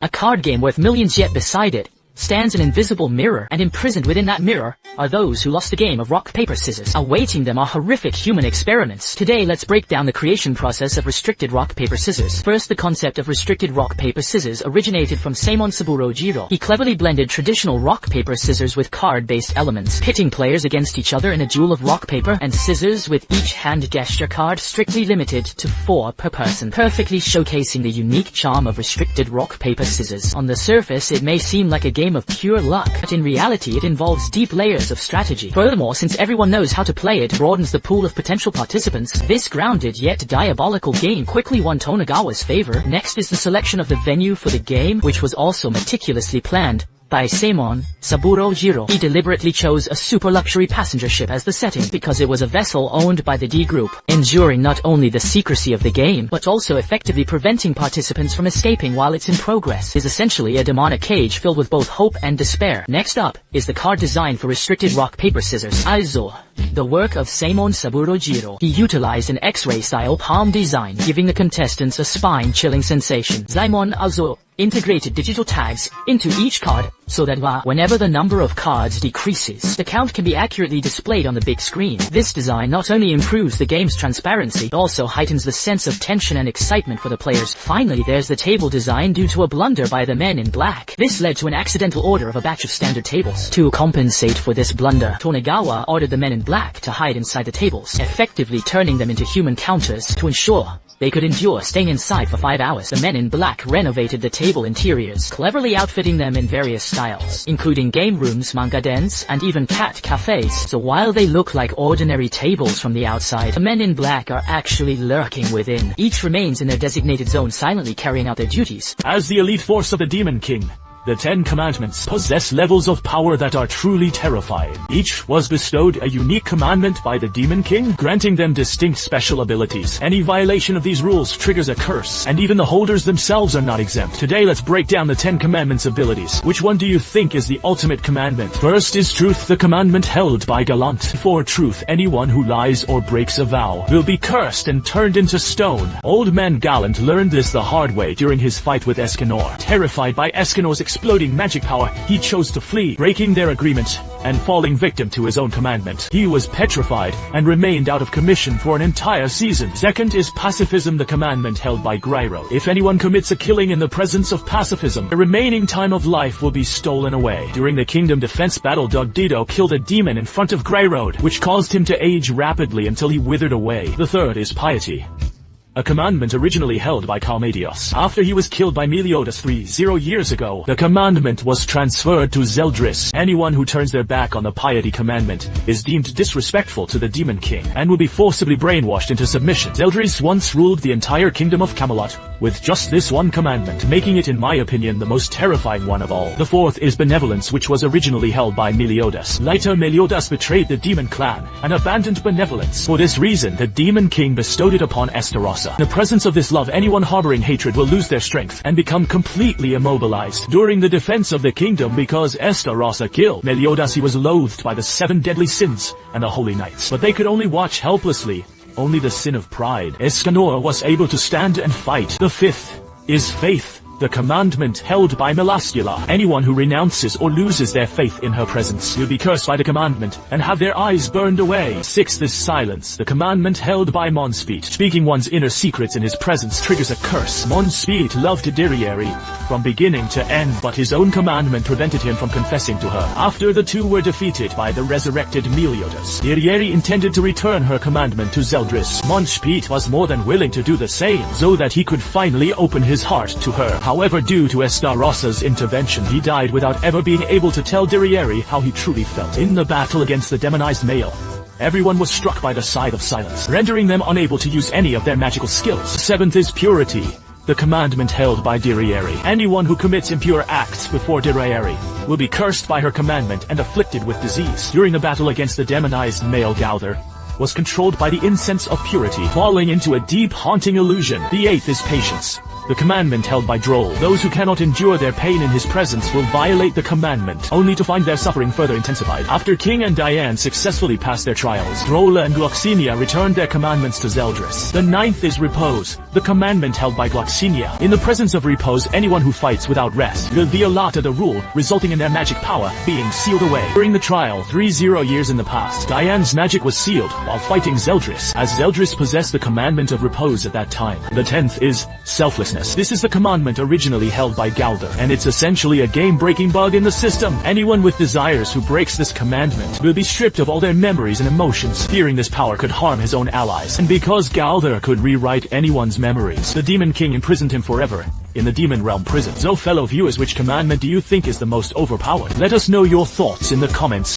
A card game worth millions, yet beside it stands an invisible mirror, and imprisoned within that mirror are those who lost the game of rock, paper, scissors. Awaiting them are horrific human experiments. Today, let's break down the creation process of restricted rock, paper, scissors. First, the concept of restricted rock, paper, scissors originated from Seimon Saburo Jiro. He cleverly blended traditional rock, paper, scissors with card-based elements, pitting players against each other in a duel of rock, paper, and scissors, with each hand gesture card strictly limited to 4 per person, perfectly showcasing the unique charm of restricted rock, paper, scissors. On the surface, it may seem like a game of pure luck, but in reality it involves deep layers of strategy. Furthermore, since everyone knows how to play it, broadens the pool of potential participants. This grounded yet diabolical game quickly won Tonegawa's favor. Next is the selection of the venue for the game, which was also meticulously planned by Seimon Saburo Jiro. He deliberately chose a super luxury passenger ship as the setting because it was a vessel owned by the D Group, ensuring not only the secrecy of the game, but also effectively preventing participants from escaping while it's in progress. It is essentially a demonic cage filled with both hope and despair. Next up is the card design for restricted rock, paper, scissors. Aizo, the work of Seimon Saburo Jiro. He utilized an X-ray style palm design, giving the contestants a spine-chilling sensation. Zaimon Aizo integrated digital tags into each card so that whenever the number of cards decreases, the count can be accurately displayed on the big screen. This design not only improves the game's transparency, but also heightens the sense of tension and excitement for the players. Finally, there's the table design due to a blunder by the men in black. This led to an accidental order of a batch of standard tables. To compensate for this blunder, Tonegawa ordered the men in black to hide inside the tables, effectively turning them into human counters to ensure they could endure staying inside for 5 hours. The men in black renovated the table interiors, cleverly outfitting them in various styles, including game rooms, manga dens, and even cat cafes. So while they look like ordinary tables from the outside, the men in black are actually lurking within. Each remains in their designated zone, silently carrying out their duties. As the elite force of the Demon King, the 10 Commandments possess levels of power that are truly terrifying. Each was bestowed a unique commandment by the Demon King, granting them distinct special abilities. Any violation of these rules triggers a curse, and even the holders themselves are not exempt. Today, let's break down the 10 Commandments abilities. Which one do you think is the ultimate commandment? First is truth, the commandment held by Gallant. For truth, anyone who lies or breaks a vow will be cursed and turned into stone. Old man Gallant learned this the hard way during his fight with Escanor. Terrified by Escanor's exploding magic power, he chose to flee, breaking their agreement and falling victim to his own commandment. He was petrified and remained out of commission for an entire season. Second is pacifism, the commandment held by Gryro. If anyone commits a killing in the presence of pacifism, the remaining time of life will be stolen away. During the Kingdom Defense battle, Dogdido killed a demon in front of Gryro, which caused him to age rapidly until he withered away. The third is piety, a commandment originally held by Calmadios. After he was killed by Meliodas 30 years ago, the commandment was transferred to Zeldris. Anyone who turns their back on the piety commandment is deemed disrespectful to the Demon King and will be forcibly brainwashed into submission. Zeldris once ruled the entire kingdom of Camelot with just this one commandment, making it, in my opinion, the most terrifying one of all. The fourth is benevolence, which was originally held by Meliodas. Later, Meliodas betrayed the demon clan and abandoned benevolence. For this reason, the Demon King bestowed it upon Estarossa. In the presence of this love, anyone harboring hatred will lose their strength and become completely immobilized. During the defense of the kingdom, because Estarossa killed Meliodas, he was loathed by the 7 deadly sins and the holy knights, but they could only watch helplessly. Only the sin of pride. Escanor was able to stand and fight. The fifth is faith, the commandment held by Melascula. Anyone who renounces or loses their faith in her presence will be cursed by the commandment and have their eyes burned away. Sixth is silence, the commandment held by Monspeet. Speaking one's inner secrets in his presence triggers a curse. Monspeet loved Dirieri from beginning to end, but his own commandment prevented him from confessing to her. After the two were defeated by the resurrected Meliodas, Dirieri intended to return her commandment to Zeldris. Monspeet was more than willing to do the same, so that he could finally open his heart to her. However, due to Estarossa's intervention, he died without ever being able to tell Dirieri how he truly felt. In the battle against the demonized male, everyone was struck by the side of silence, rendering them unable to use any of their magical skills. Seventh is purity, the commandment held by Dirieri. Anyone who commits impure acts before Dirieri will be cursed by her commandment and afflicted with disease. During the battle against the demonized male, Gauther was controlled by the incense of purity, falling into a deep, haunting illusion. The eighth is patience, the commandment held by Droll. Those who cannot endure their pain in his presence will violate the commandment, only to find their suffering further intensified. After King and Diane successfully passed their trials, Droll and Gloxinia returned their commandments to Zeldris. The ninth is Repose, the commandment held by Gloxinia. In the presence of Repose, anyone who fights without rest will violate the rule, resulting in their magic power being sealed away. During the trial, 30 years in the past, Diane's magic was sealed while fighting Zeldris, as Zeldris possessed the commandment of repose at that time. The 10th is Selflessness. This is the commandment originally held by Galder, and it's essentially a game-breaking bug in the system. Anyone with desires who breaks this commandment will be stripped of all their memories and emotions, fearing this power could harm his own allies. And because Galder could rewrite anyone's memories, the Demon King imprisoned him forever in the Demon Realm prison. So fellow viewers, which commandment do you think is the most overpowered? Let us know your thoughts in the comments.